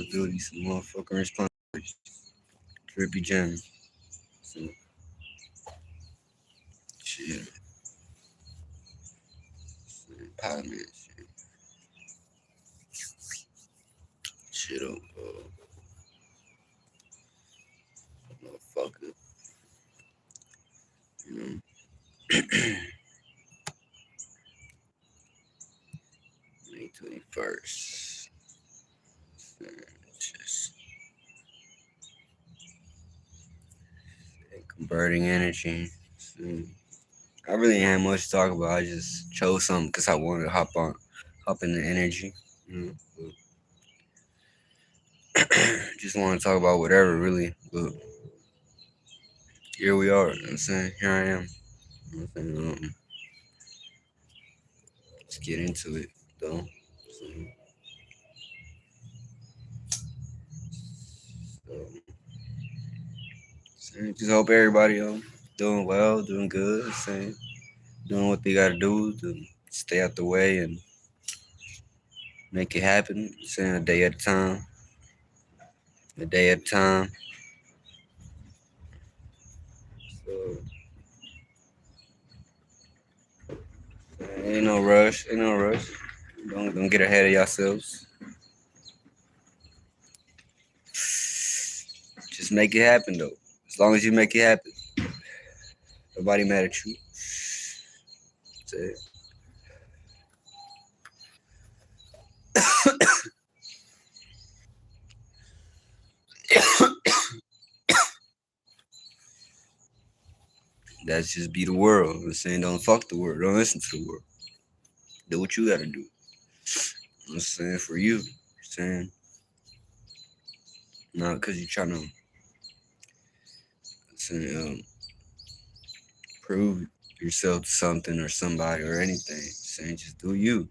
of Duty, some motherfucking responsibilities. Drippy Jam. Some shit. Some empowerment shit. Shit up, motherfucker. You know. May 21st. Just converting energy. So, I really ain't had much to talk about. I just chose something because I wanted to hop in the energy. You know, just want to talk about whatever, really. But here we are. You know what I'm saying? Here I am. You know what I'm saying? Let's get into it, though. Just hope everybody doing well, doing good, saying doing what they gotta do to stay out the way and make it happen. Saying a day at a time, a day at a time. So ain't no rush, ain't no rush. Don't get ahead of yourselves. Just make it happen though. As long as you make it happen, nobody mad at you. That's it. That's just be the world. I'm saying don't fuck the world. Don't listen to the world. Do what you gotta do. I'm saying for you. I'm saying not because you're trying to saying, prove yourself to something or somebody or anything. Saying just do you.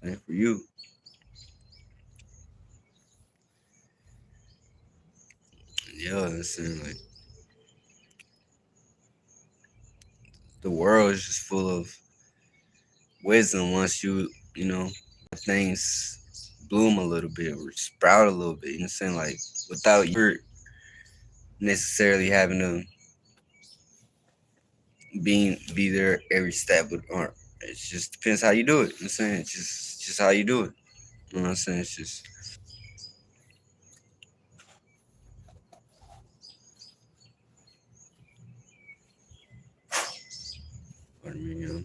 Saying for you. Yeah, I'm saying like the world is just full of wisdom once you know, things bloom a little bit or sprout a little bit. You know what I'm saying? Like without you necessarily having to be there every step or it just depends how you do it. You know what I'm saying? It's just how you do it. You know what I'm saying? It's just pardon me, you know.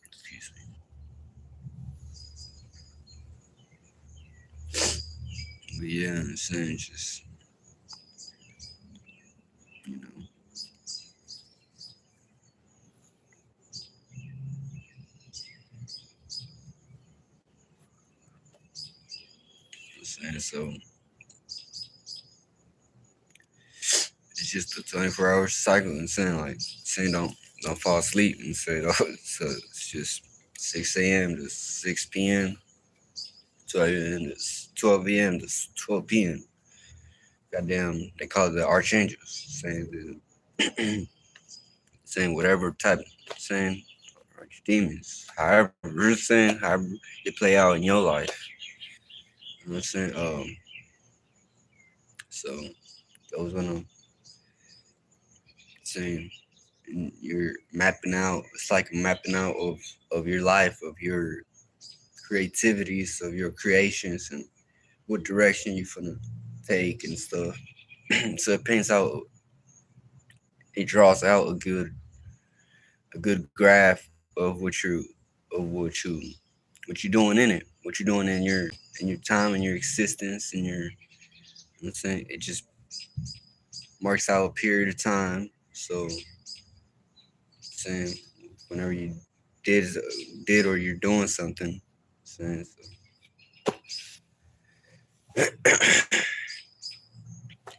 Excuse me. But yeah, I'm saying just you know, I'm saying so it's just a 24-hour cycle and saying like saying don't fall asleep and say oh so it's just 6 a.m. to 6 p.m. 12 a.m. to 12 a.m. to 12 p.m. Goddamn, they call it the archangels, saying the saying whatever type, saying archdemons, however you're saying, however they play out in your life. You know what I'm saying? So those when I'm saying you're mapping out, it's like a mapping out of your life, of your creativities, of your creations, and what direction you finna take and stuff. So it paints out, it draws out a good graph of what you're doing in it, what you're doing in your time and your existence and your. You know what I'm saying it just marks out a period of time. So saying whenever you did did or you're doing something, saying so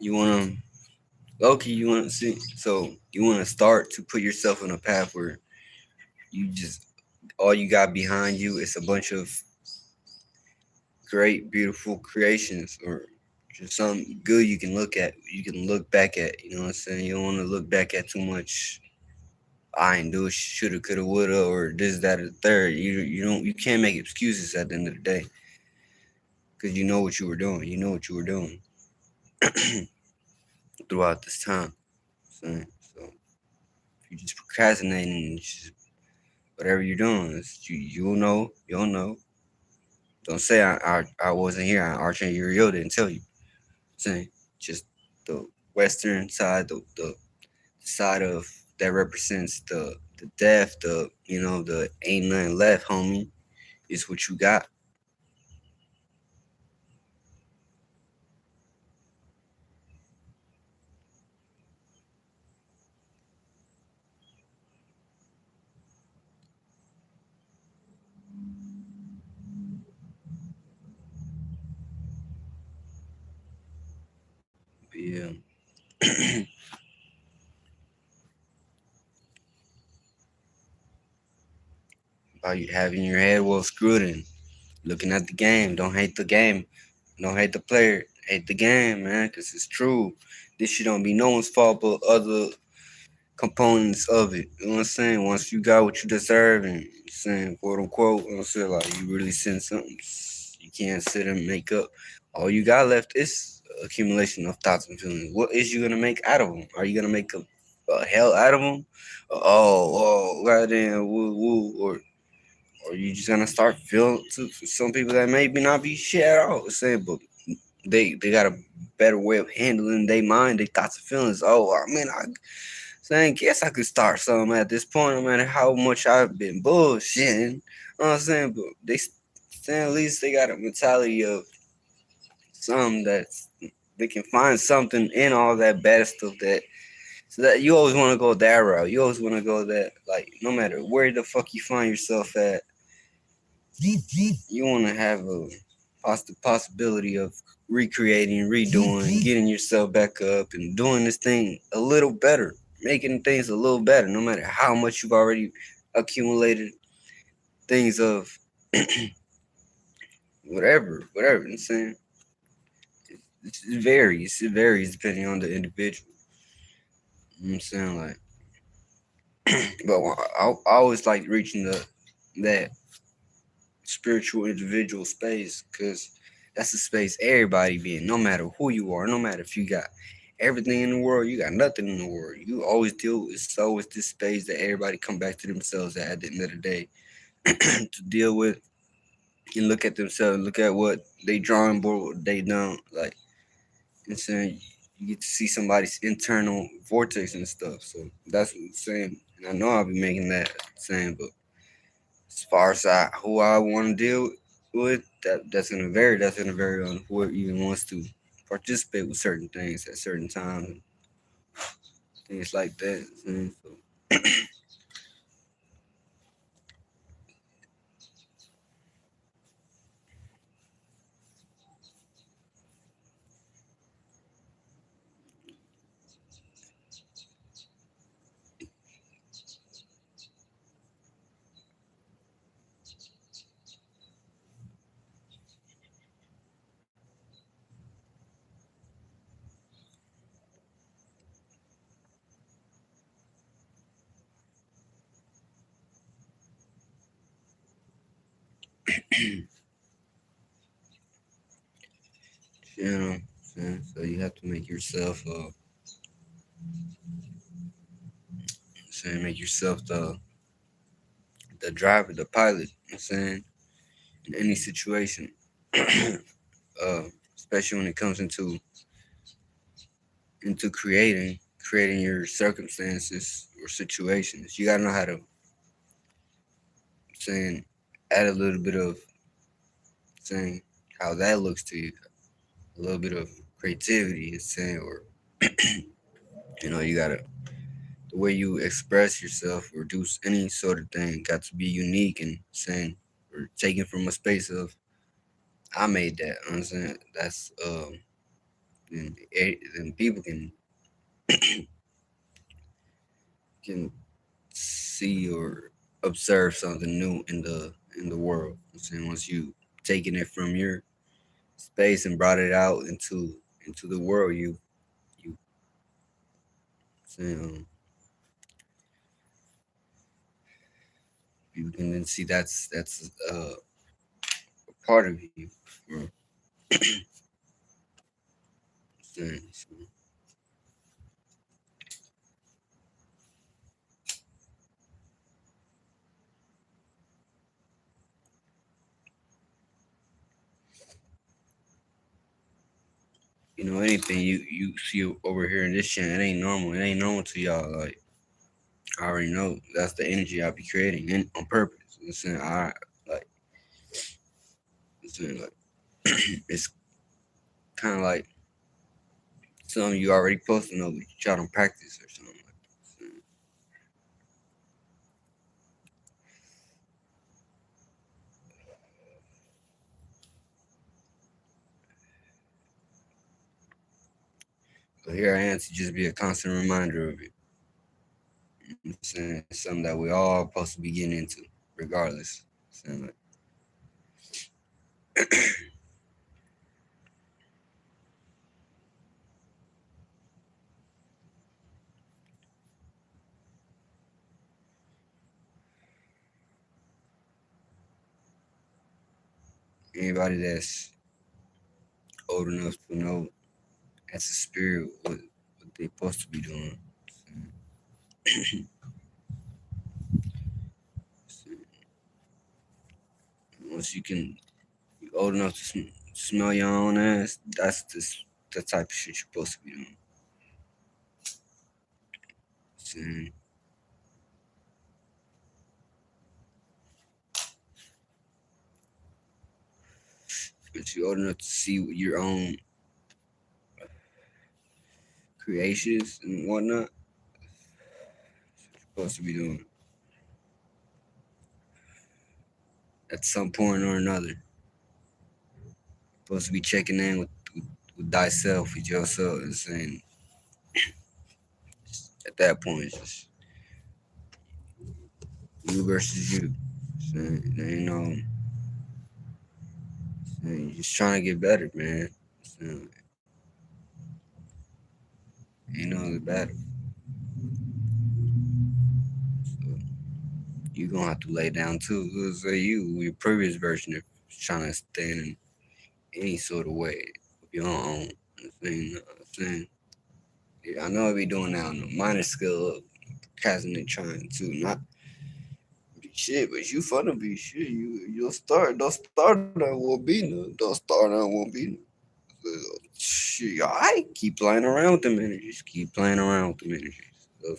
you wanna Loki, you wanna see so you wanna start to put yourself on a path where you just all you got behind you is a bunch of great, beautiful creations or just something good you can look at, you can look back at. You know what I'm saying? You don't want to look back at too much. I ain't do it, shoulda, coulda, woulda, or this, that, or the third. You can't make excuses at the end of the day because you know what you were doing. You know what you were doing throughout this time. So if you just procrastinating, and just whatever you're doing, you'll know. Don't say I wasn't here. Archie Uriel didn't tell you. Saying just the western side, the side of that represents the death, the ain't nothing left, homie. Is what you got. Yeah. About you having your head well screwed in, looking at the game. Don't hate the game. Don't hate the player. Hate the game, man, because it's true. This shit don't be no one's fault but other components of it. You know what I'm saying? Once you got what you deserve and saying quote unquote, you know what I'm saying, like you really send something you can't sit and make up. All you got left is accumulation of thoughts and feelings. What is you gonna make out of them? Are you gonna make a hell out of them? Goddamn, woo woo, or you just gonna start feeling to some people that maybe not be shit at all. Saying, but they got a better way of handling their mind, their thoughts and feelings. Oh, I mean, I guess I could start something at this point, no matter how much I've been bullshitting. You know what I'm saying? But they saying at least they got a mentality of some that they can find something in all that bad stuff that so that you always want to go that route. You always want to go that like no matter where the fuck you find yourself at, you want to have a possibility of recreating, redoing, getting yourself back up, and doing this thing a little better, making things a little better, no matter how much you've already accumulated things of whatever. I'm saying it varies. It varies depending on the individual. You know what I'm saying like, but I always like reaching that spiritual individual space because that's the space everybody be in, no matter who you are, no matter if you got everything in the world, you got nothing in the world. You always deal with it's always this space that everybody come back to themselves at the end of the day to deal with and look at themselves, look at what they drawing board, what they don't like. And saying you get to see somebody's internal vortex and stuff. So that's what I'm saying. And I know I'll be making that saying, but as far as who I want to deal with, that's gonna vary on who even wants to participate with certain things at certain times, and things like that. So, you know, so you have to make yourself, make yourself the driver, the pilot. You know what I'm saying in any situation, especially when it comes into creating your circumstances or situations. You gotta know how to saying add a little bit of saying how that looks to you, a little bit of creativity is saying, or you gotta the way you express yourself or do any sort of thing got to be unique and saying or taken from a space of I made that. You know what I'm saying that's then people can see or observe something new in the world. I'm saying once you taking it from your space and brought it out into the world, you saying you can then see that's a part of you. Bro. Saying, so, anything you see over here in this shit, it ain't normal. It ain't normal to y'all. Like I already know that's the energy I be creating and on purpose. I'm saying I like. I'm saying like it's kind of like something you already supposed to know, but you try to practice or something. Like, but here I am to just be a constant reminder of it. I'm saying it's something that we all supposed to be getting into, regardless. Saying like, anybody that's old enough to know as a spirit what they supposed to be doing. Once you old enough to smell your own ass, that's the type of shit you're supposed to be doing. Saying, but you old enough to see your own creations and whatnot, you're supposed to be doing at some point or another. Supposed to be checking in with thyself, with yourself, and saying at that point it's just you versus you. Saying, saying, just trying to get better, man. Saying, ain't no other battle. So you gonna have to lay down too. Let's say your previous version of trying to stand in any sort of way of your own. Saying, yeah, I know I be doing that on a minor scale of procrastinating trying to not be shit, but you finna be shit. You'll start. Don't start that won't be no. Don't start that won't be no. Shit, I keep playing around with them energies. Keep playing around with them energies. So,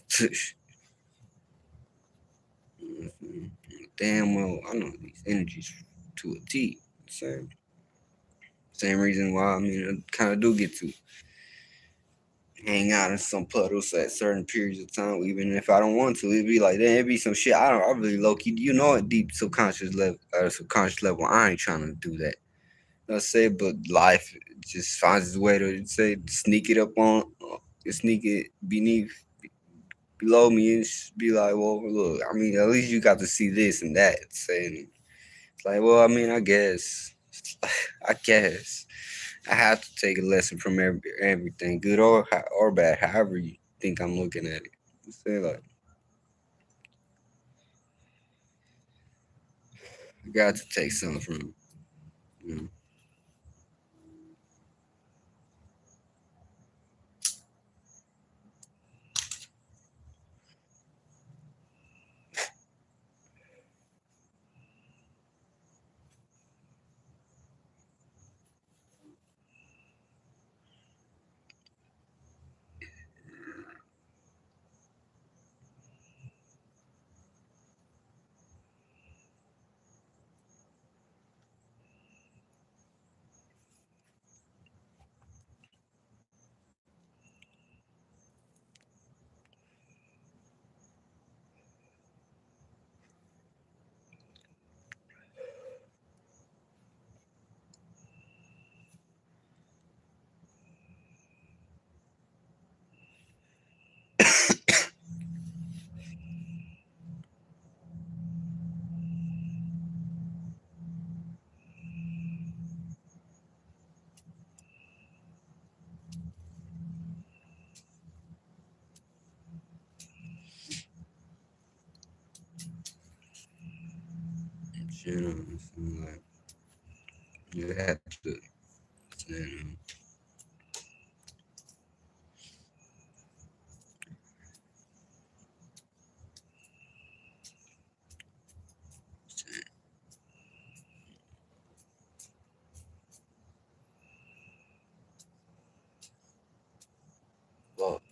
damn well, I know these energies to a T. Same reason why I kind of do get to hang out in some puddles at certain periods of time, even if I don't want to. It'd be like, then it'd be some shit. I really low key, at deep subconscious level, I ain't trying to do that. I say, but life just finds its way to say, sneak it up on, sneak it beneath, below me, and be like, well, look, at least you got to see this and that. Saying, it's like, well, I guess, I guess. I have to take a lesson from everything, good or bad, however you think I'm looking at it. Say like, I got to take something from it. You know? You know, so like you have to, you know, fuck,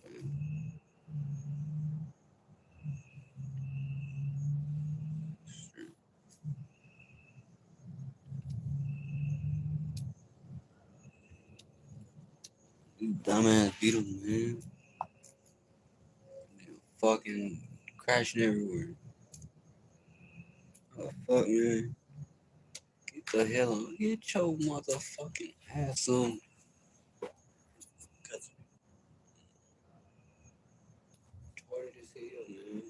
you dumbass Beetle, man. You fucking crashing everywhere. Oh fuck, man. Get the hell on. Get your motherfucking ass on. Cause retarded as hell, man.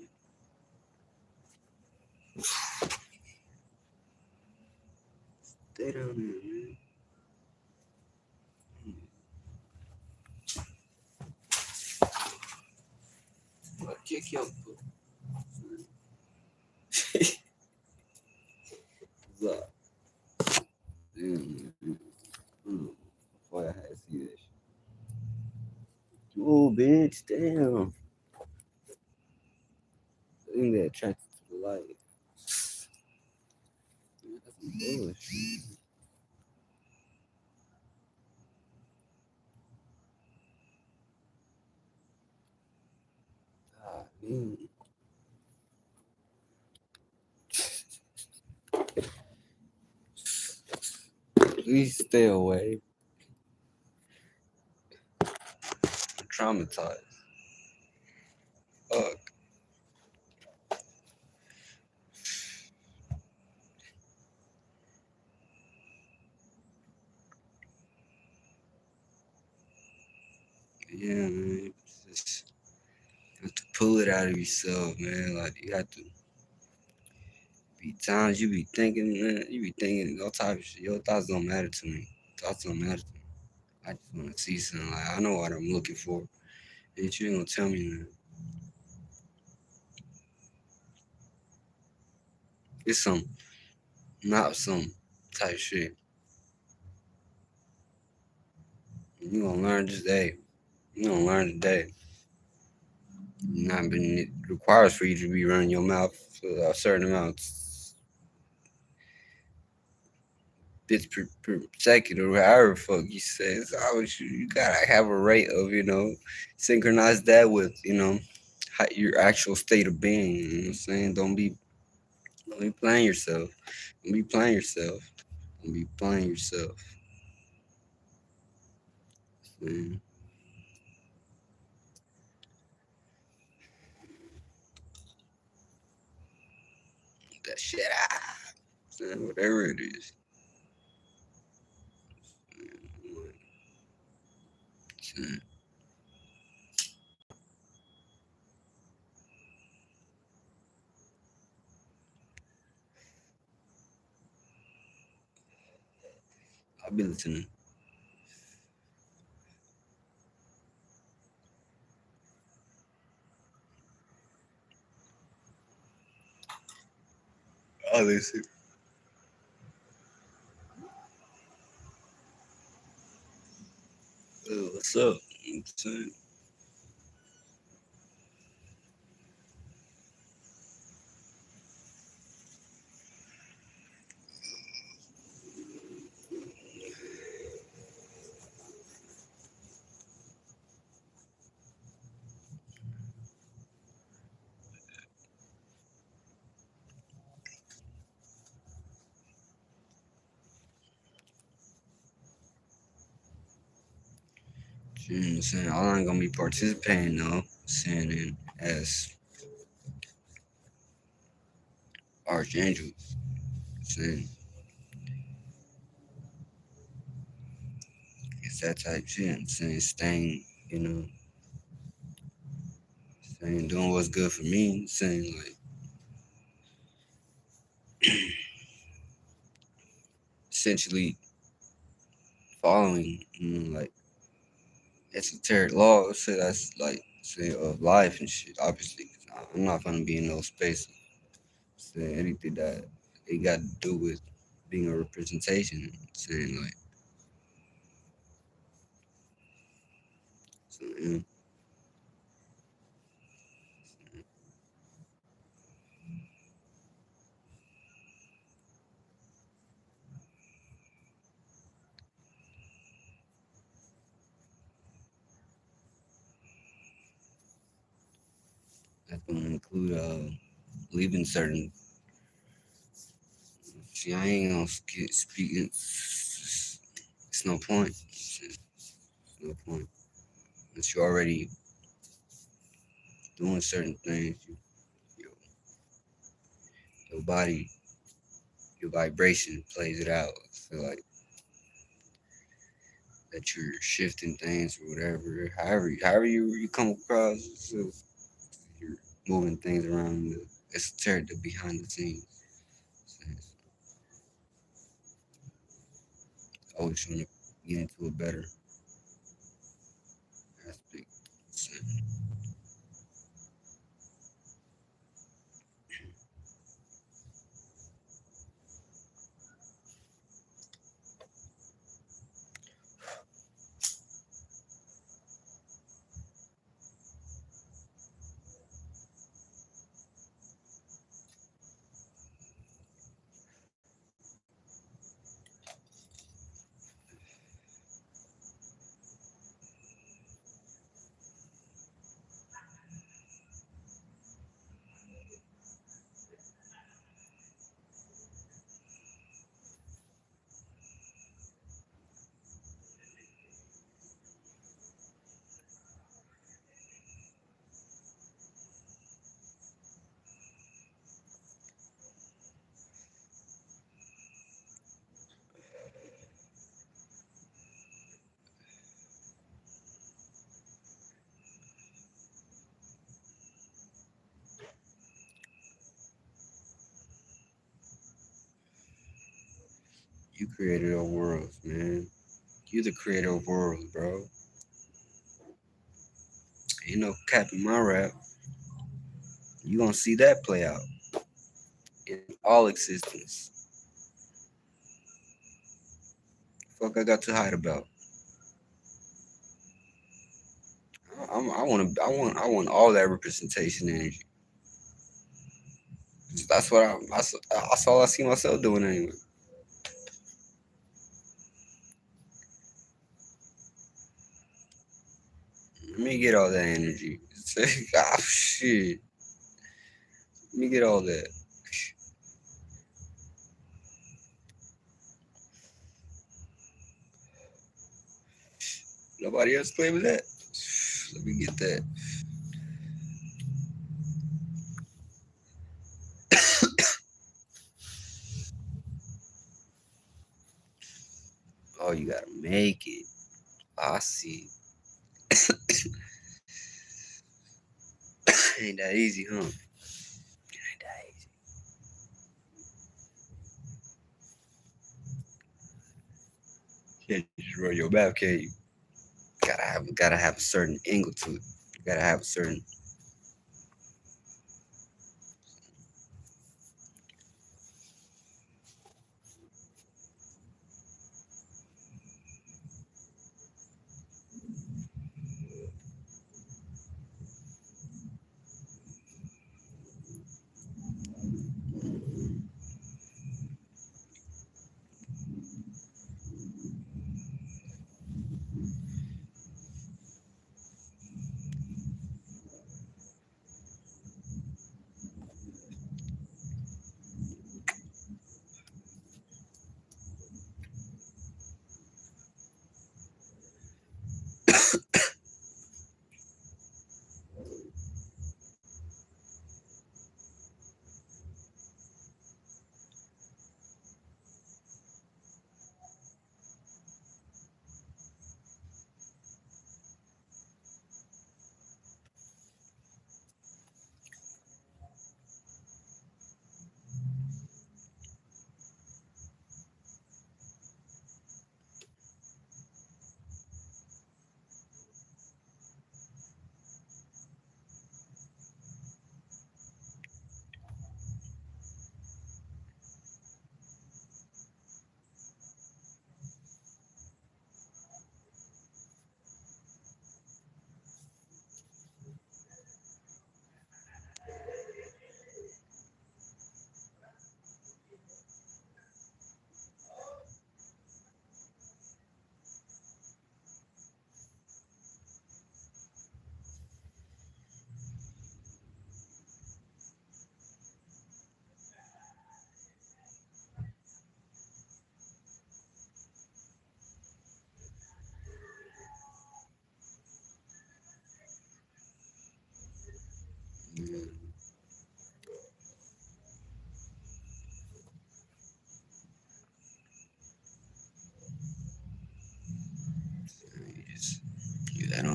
Stay down there, man. I'll kick your butt. What's up? Damn, boy, I had to see that shit. Oh, bitch, damn. Thing that attracted to the light. That's some bullshit. God, man. Please stay away. I'm traumatized. Fuck. Yeah, man. Just you have to pull it out of yourself, man. Like you have to be times you be thinking, man. You be thinking all type of shit. Your thoughts don't matter to me. Thoughts don't matter to me. I just want to see something. Like I know what I'm looking for. Bitch, you ain't gonna tell me that. It's some, not some type shit. You gonna learn today. You gonna learn today. Not been it requires for you to be running your mouth for a certain amount bits per second or however fuck you say. It's always you gotta have a rate of synchronize that with your actual state of being. You know what I'm saying? Don't be playing yourself. Don't be playing yourself. Don't be playing yourself. Man. That shit whatever it is. Man. I'll be listening. I'll listen. What's up? You know what I'm saying? You know what I'm saying? All I'm gonna be participating though, saying in as archangels, saying it's that type shit. I'm saying staying, saying doing what's good for me, saying like essentially following, like esoteric laws. So that's like say of life and shit. Obviously, 'cause I'm not gonna be in no space saying anything that it got to do with being a representation, saying like, so, that's gonna include leaving certain. See, I ain't gonna speak. It's no point. It's no point. Unless you're already doing certain things, your, your body, your vibration plays it out. I feel like that you're shifting things or whatever. However you come across, so you're moving things around the esoteric, the behind the scenes. So always trying to get into a better aspect. So you created a world, man. You the creator of worlds, bro. Ain't no cap in my rap. You gonna see that play out in all existence. Fuck, I got to hide about. I want all that representation energy. That's what that's all I see myself doing anyway. Let me get all that energy. Ah, shit. Let me get all that. Nobody else play with that. Let me get that. Oh, you gotta make it. I see. Ain't that easy, huh? Ain't that easy. Can't just run your mouth, can you? Gotta have a certain angle to it. You gotta have a certain.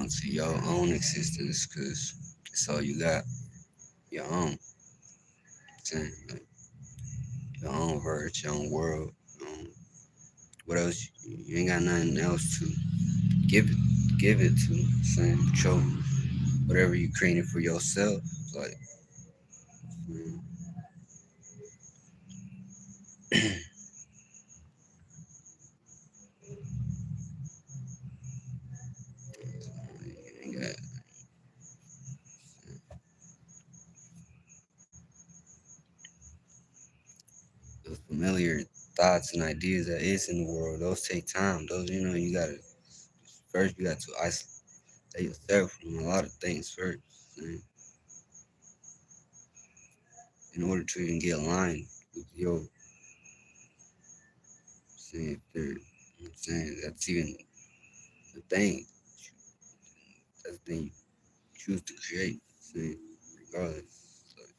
onto your own existence because it's all you got. Your own. Saying, like, your own verse, your own world. What else? You ain't got nothing else to give it to. Saying, control whatever you created for yourself. Like, mm, you ain't got those familiar thoughts and ideas that is in the world. Those take time. Those, you gotta first you got to isolate yourself from a lot of things first. And in order to even get aligned with your saying there, I'm saying that's even the thing. That's the thing you choose to create. Saying regardless. So at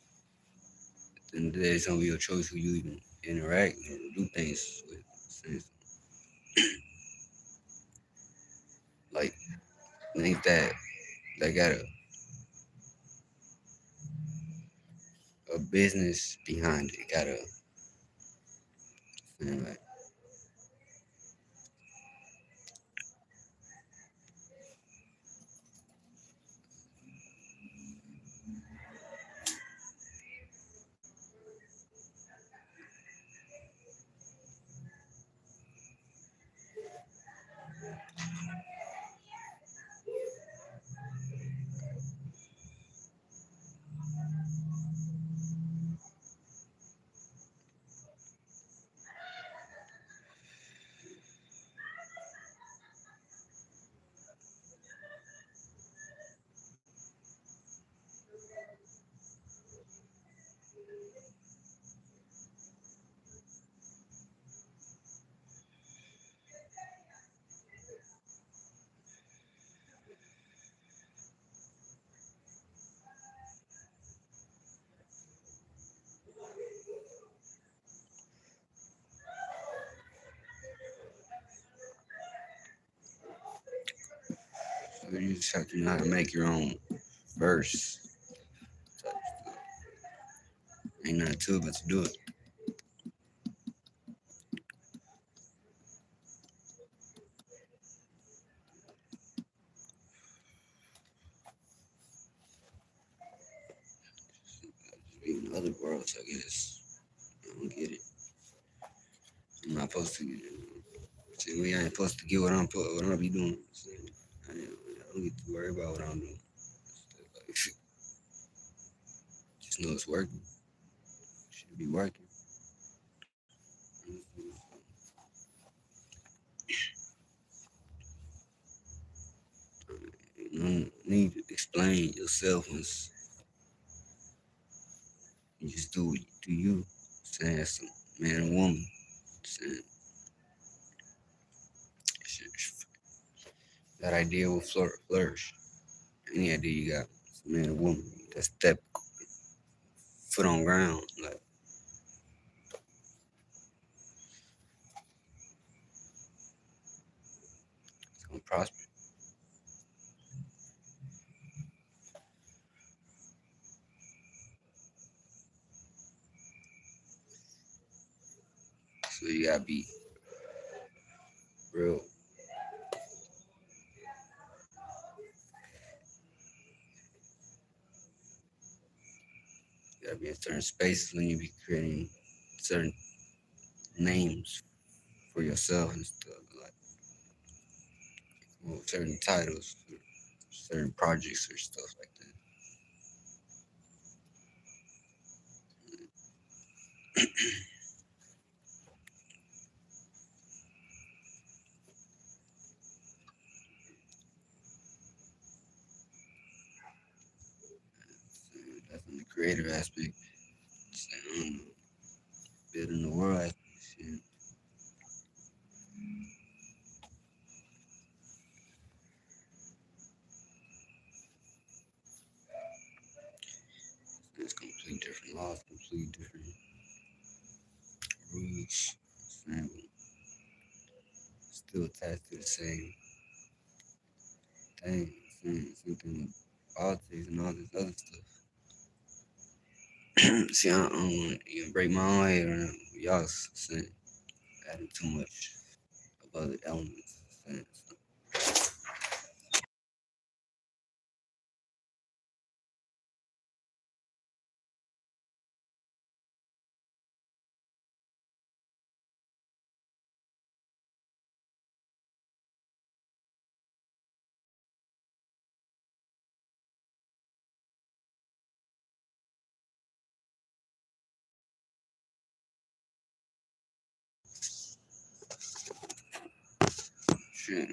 the end of the day, it's gonna be your choice who you even interact or do things with. Saying, like think that they got a business behind it. Got a like so you just have to know how to make your own verse. Ain't nothing to it but to do it. Just be in other worlds, I guess. I don't get it. I'm not supposed to. See, we ain't supposed to get what I'm be doing. So, I don't get to worry about what I'm doing. Like, just know it's working. Should be working. You don't need to explain yourself once you just do you. Saying as a man and woman. Saying that idea will flourish. Any idea you got, as a man and woman, that step foot on ground, like it's gonna prosper. So you gotta be real. You gotta be in certain spaces when you be creating certain names for yourself and stuff, like certain titles, for certain projects or stuff like that. So that's in the creative aspect. So, building the world aspect. Shit. It's completely different laws, completely different rules. And still attached to the same thing. Something with politics and all this other stuff. See, I don't want to even break my own head right now. Y'all saying adding too much of other elements. Saying, shit.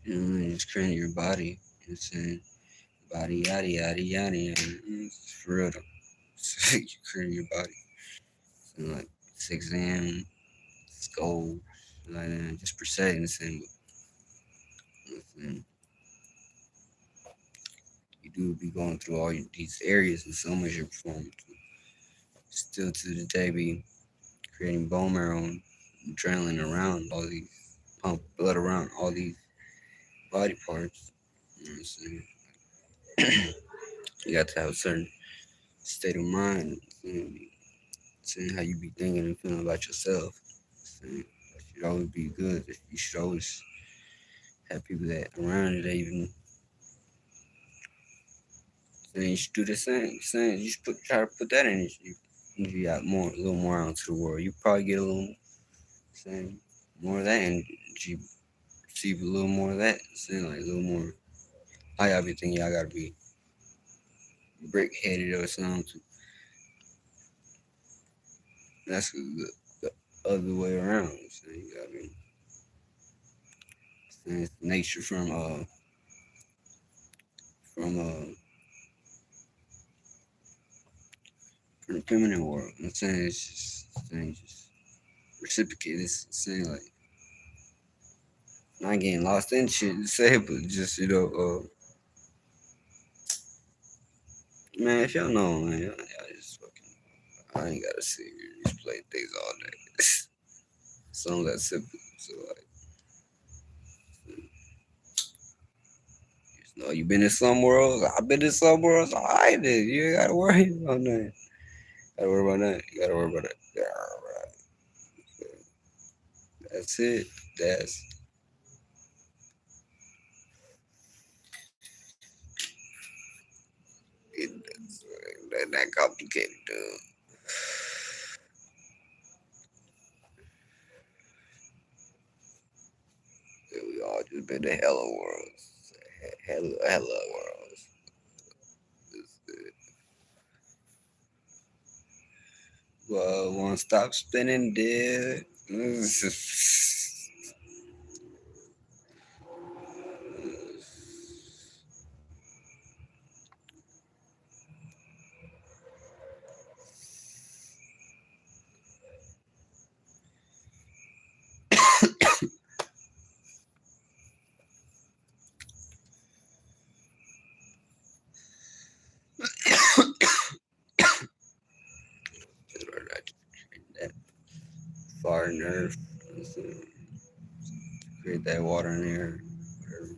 You know, just creating your body. You know what I'm saying? Body, yada, yada, yada, yada. It's for real though. You creating your body. So like 6 a.m. Go like that, just per se in the same. Listen, you do be going through all these areas and so much your performance. Still to the day be creating bone marrow and adrenaline around all these, pump blood around all these body parts. You know what I'm saying? You got to have a certain state of mind, you know, saying how you be thinking and feeling about yourself. Saying that should always be good. You should always have people that around you that even saying you should do the same. Saying you should try to put that energy out more, a little more out into the world. You probably get a little saying more of that energy, receive a little more of that. Saying like a little more. I y'all be thinking y'all gotta be brick headed or something. That's the other way around. So you gotta be saying it's nature from the feminine world. I'm saying it's just saying just reciprocate. It's saying like not getting lost in shit to say, but just man, if y'all know, man, y'all just fucking. I ain't gotta sit here and explain things all day. Songs that simple. So like, you know, you been in somewhere else. I've been in somewhere else. I did. You ain't gotta worry about that. Gotta worry about that. You gotta worry about that. Yeah, right. That's it. That's it. That complicated, dude. Yeah, we all just been to hella worlds. Hella worlds. Well, won't stop spinning, dude. That far nerve. Create that water in there. Whatever.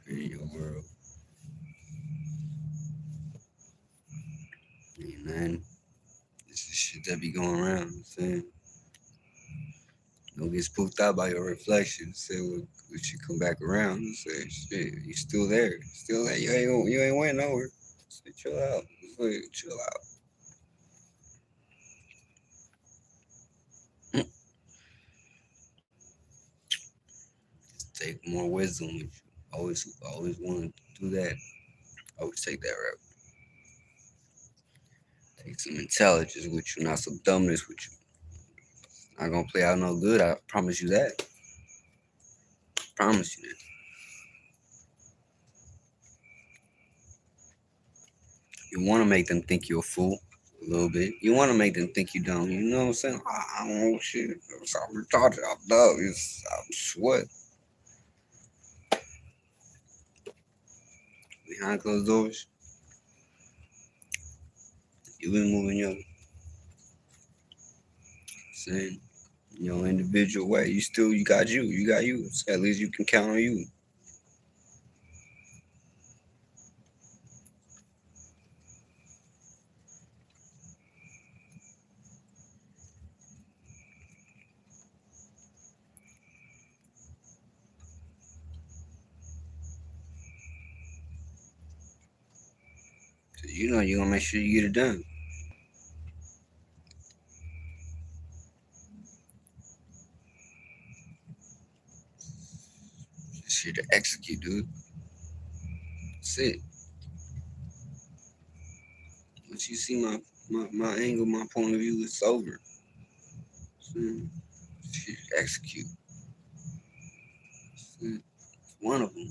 In your world, ain't nothing. This is shit that be going around. I'm saying, don't get spooked out by your reflection. Say what you come back around and say, shit, you still there, still there. You ain't went nowhere. Say, chill out. Say, chill out. Take more wisdom with you. Always want to do that. Always take that route. Take some intelligence with you, not some dumbness with you. Not gonna play out no good. I promise you that. Promise you that. You want to make them think you're a fool a little bit. You want to make them think you dumb. You know what I'm saying? I don't know shit. I'm retarded. I'm dumb. I'm what? Behind closed doors, you been moving your saying your individual way. You got you. You got you. So at least you can count on you. So you know you're gonna make sure you get it done. Just here to execute, dude. That's it. Once you see my angle, my point of view, it's over. So, shit, execute. It's one of them.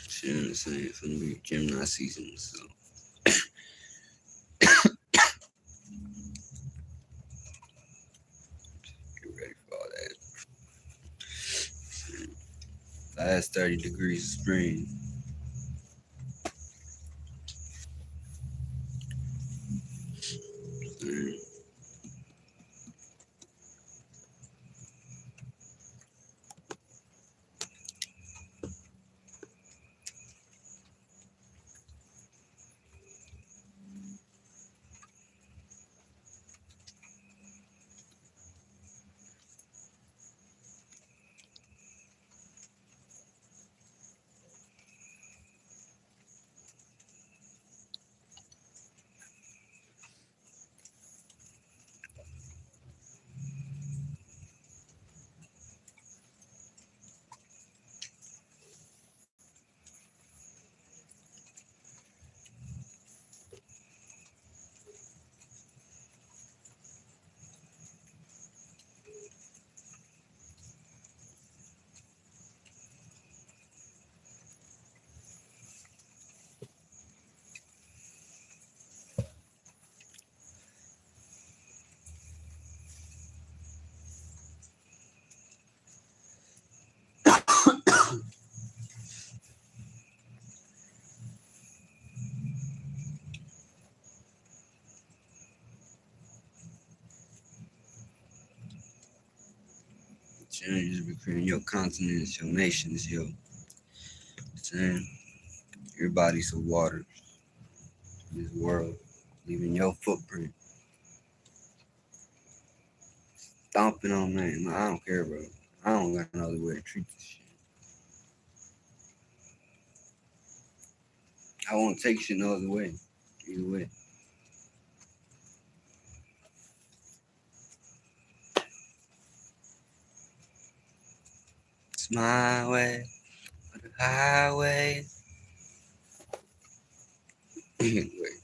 Shit, I'm saying it's gonna be Gemini season, so get ready for all that. Last 30 degrees of spring. Mm. You just be creating your continents, your nations, your saying your bodies of water in this world, leaving your footprint, stomping on that. No, I don't care, bro. I don't got no other way to treat this shit. I won't take shit no other way. Either way. It's my way or the highway. Anyway,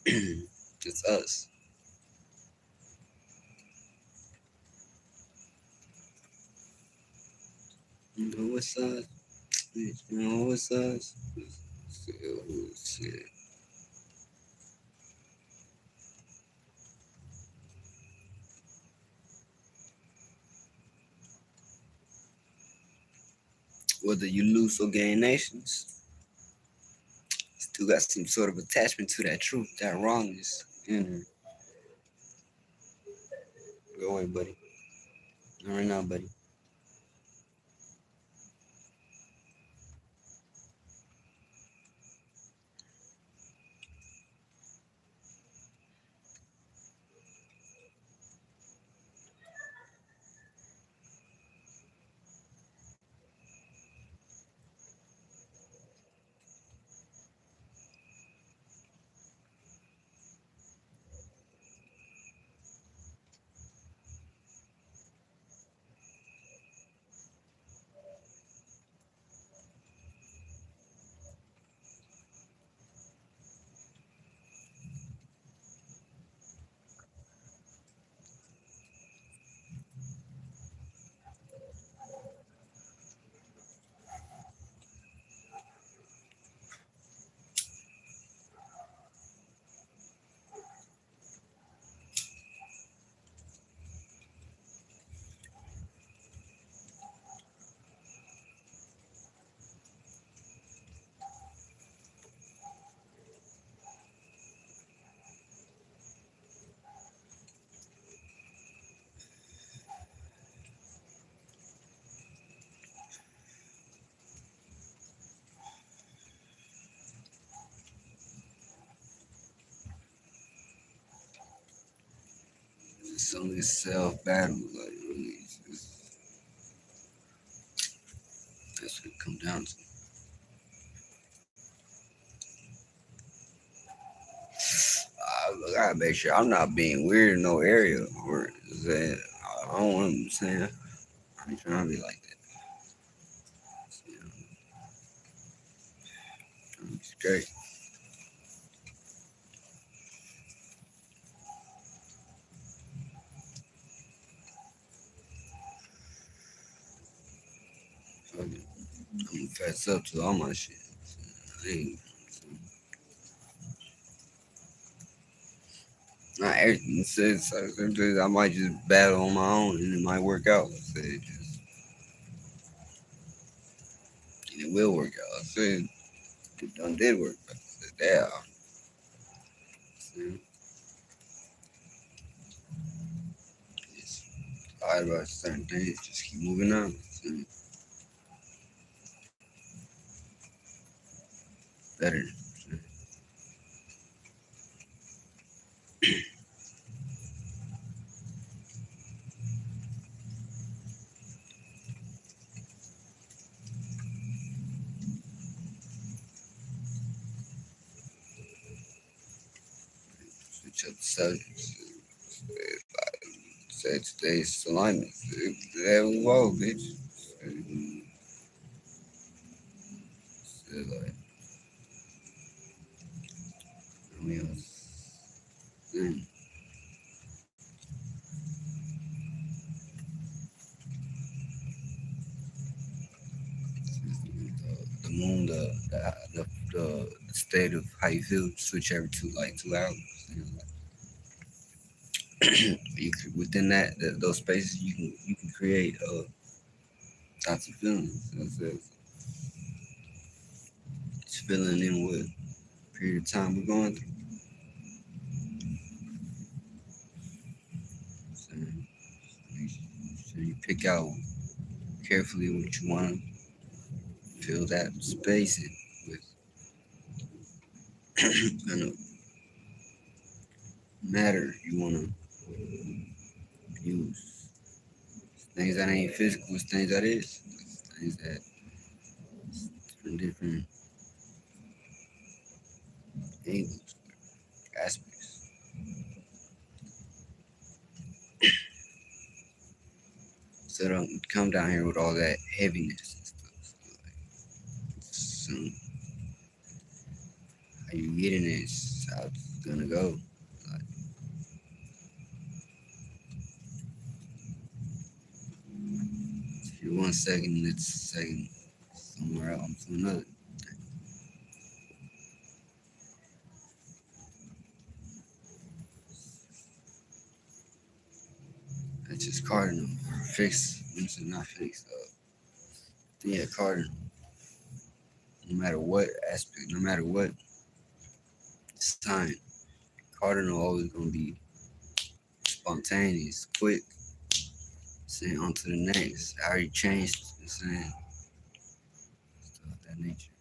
it's us. You know what's us? You know what's us? Shit. Whether you lose or gain nations, still got some sort of attachment to that truth, that wrongness. Go away, buddy. Not right now, buddy. It's only self battle. Like, really, that's what it comes down to. I gotta make sure I'm not being weird in no area. Or that I don't want to say I ain't trying to be like that. You know, it's great. I'm gonna fess up to all my shit. I ain't, not everything. Sometimes I might just battle on my own and it might work out. And it will work out. I said it done did work. I said, damn. See, just lie about certain things. Just keep moving on. See, better. Switch up the subjects. Say today's alignment. There we go, bitch. Like, I mean, mm, the moon, the state of how you feel switch every 2 hours. You know, like, within those spaces you can create thoughts and feelings. It's just, feeling in what period of time we're going through. pick out carefully what you want to fill that space in with kind of matter you want to use. Things that ain't physical, it's things that is. Things that from different angles, aspects. So don't come down here with all that heaviness and stuff. So how you getting it is how it's gonna go. Like, if you're 1 second, it's a second somewhere else to another. That's just cardinal. Fixed. It's not fixed. Yeah, cardinal. No matter what aspect, no matter what sign, cardinal always gonna be spontaneous, quick. Saying on to the next. I already changed. Saying stuff of that nature.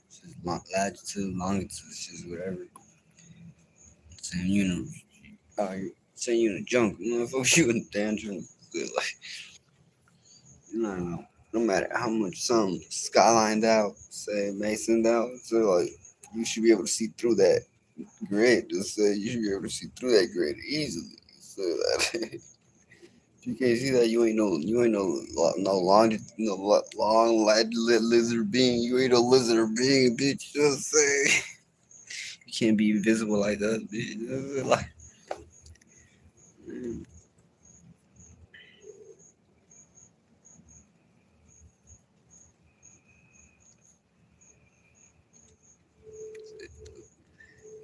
It's just latitude, longitude, it's just whatever. Saying you know, saying you in the jungle, motherfucker, you in the damn jungle. Like, you know, no matter how much something skylined out, say masoned out, so like you should be able to see through that grid. Just say you should be able to see through that grid easily. So that if you can't see that, you ain't no long lizard being. You ain't no lizard being, bitch. Just say you can't be invisible like that, bitch. Like, man,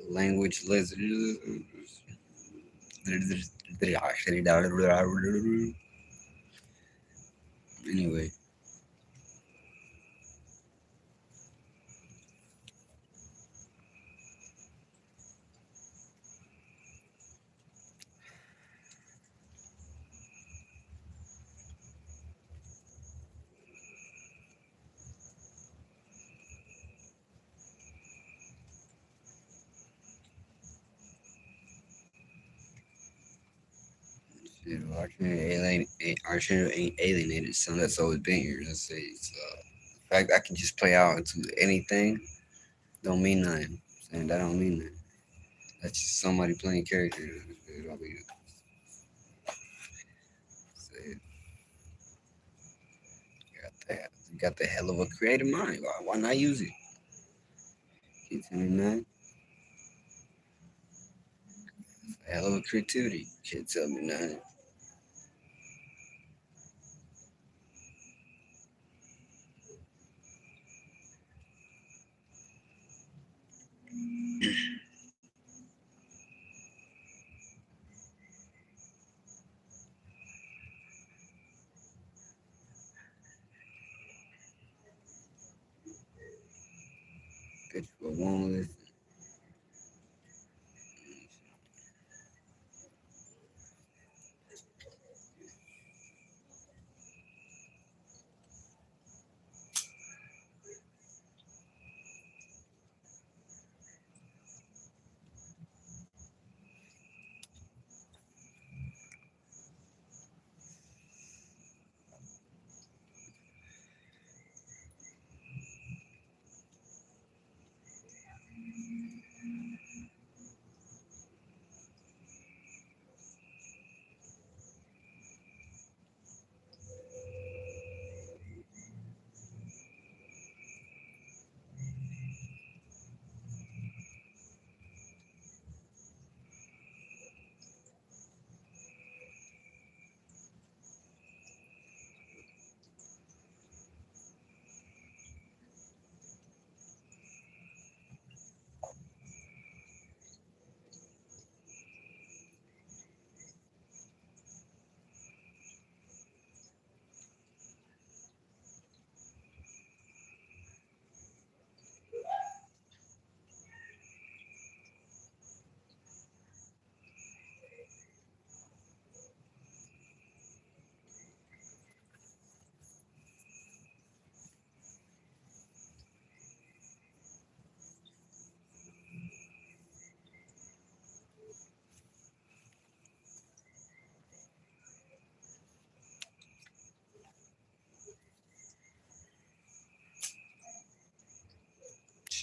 language lizard. Anyway, shit, Archangel ain't alienated son that's always been here. Let's say it's, the fact I can just play out into anything don't mean nothing. Saying that don't mean nothing. That's just somebody playing character. It don't be say, you got the hell of a creative mind. Why not use it? Can't tell me nothing. Hell of a creativity. Can't tell me nothing. Bitch, but won't listen.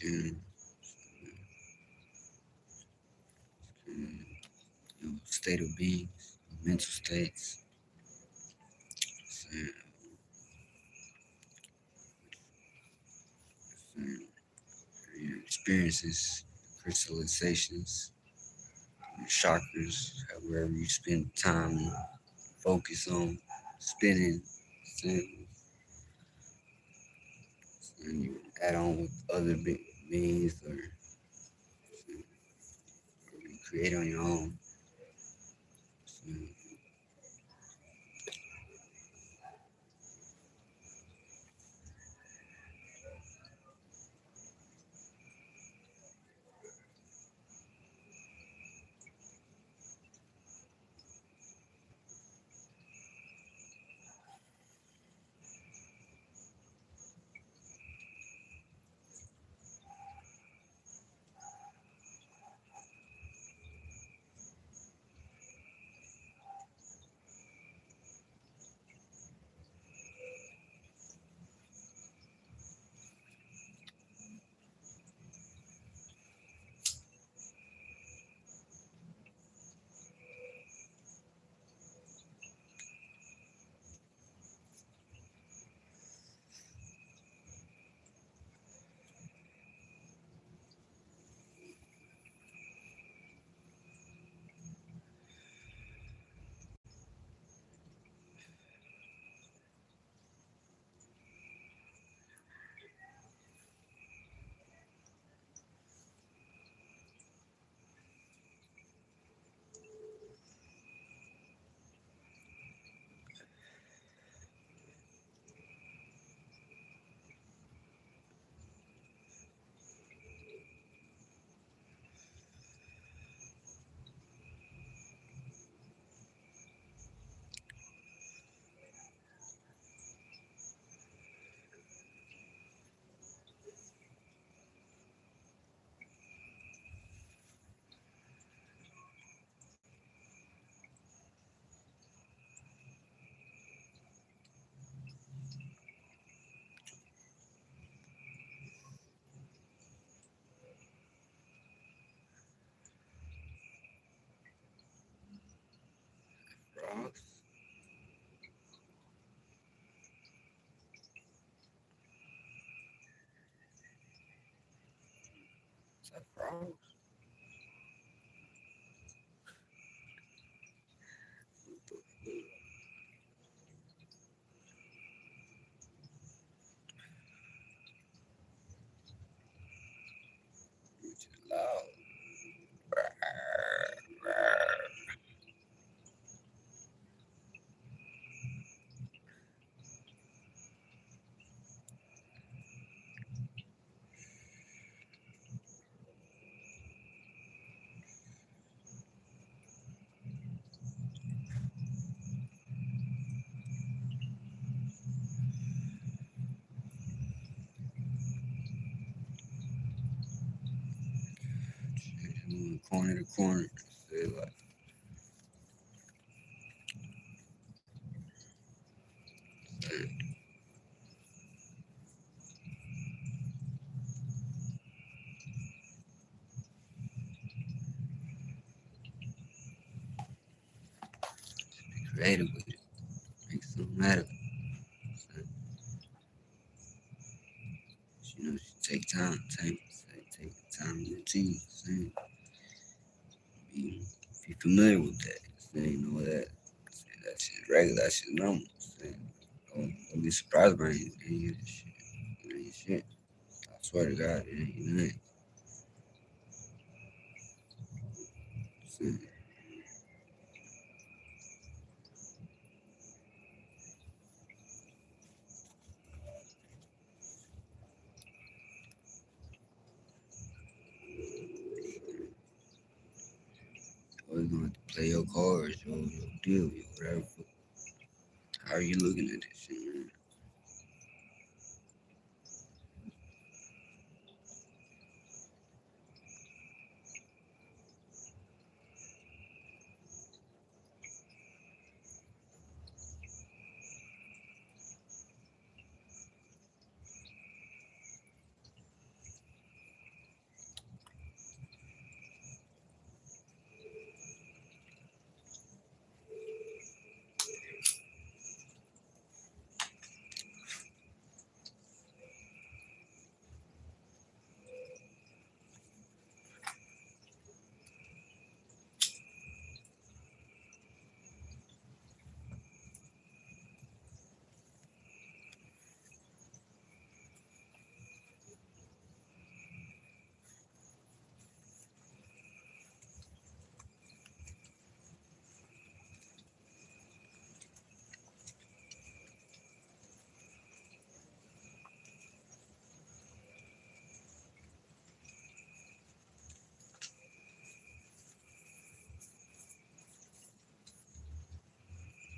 Understanding state of being, mental states, saying, saying, your experiences, crystallizations, your chakras, wherever you spend time and focus on spinning, saying, and you add on with other beings or you create on your own. So, frogs, is that frogs? Which is loud. Moving corner to corner. Say like, be creative with it. Make something out of it. So, take time, take the time routine. Saying, be familiar with that. Saying, that. Say, that shit regular, that shit normal. Saying, don't be surprised by any of this shit. It ain't shit. I swear to God, it ain't nothing. Saying, always gonna have to play your cards, your deal, whatever. How are you looking at this shit, man?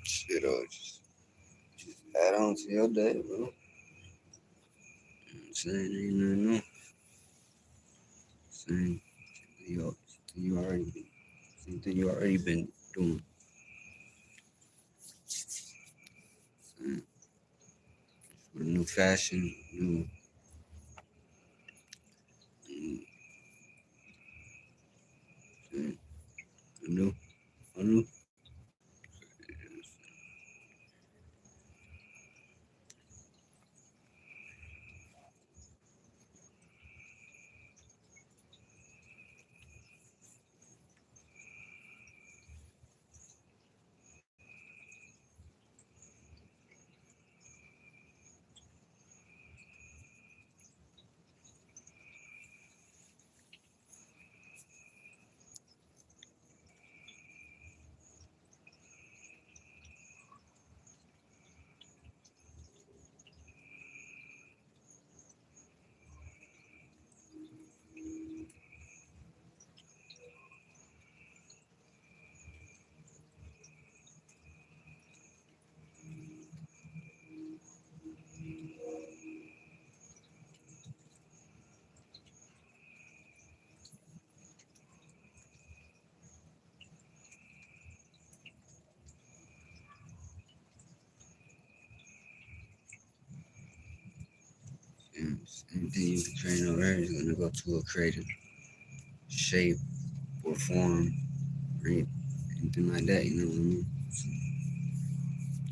Shit, just add on to your day, bro. You know what I'm saying? Ain't nothing new. Same you already been, same thing you already been doing. Same. For the new fashion, new, same, new, new. Anything you can train over there is gonna go to a creative shape or form, right? Anything like that, you know what I mean?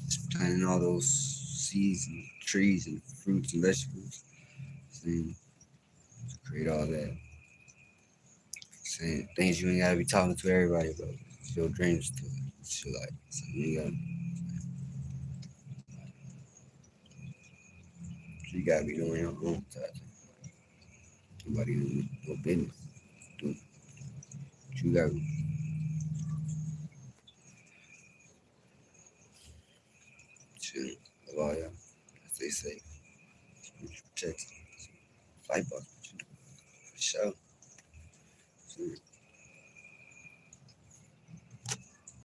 Just planting all those seeds and trees and fruits and vegetables. Saying to create all that. Saying things you ain't gotta be talking to everybody about. It's your dreams to shit like so you gotta be doing your own type. Nobody no business. Do what you gotta chill. Love all y'all. Stay safe. Protect. Fight boss. For sure.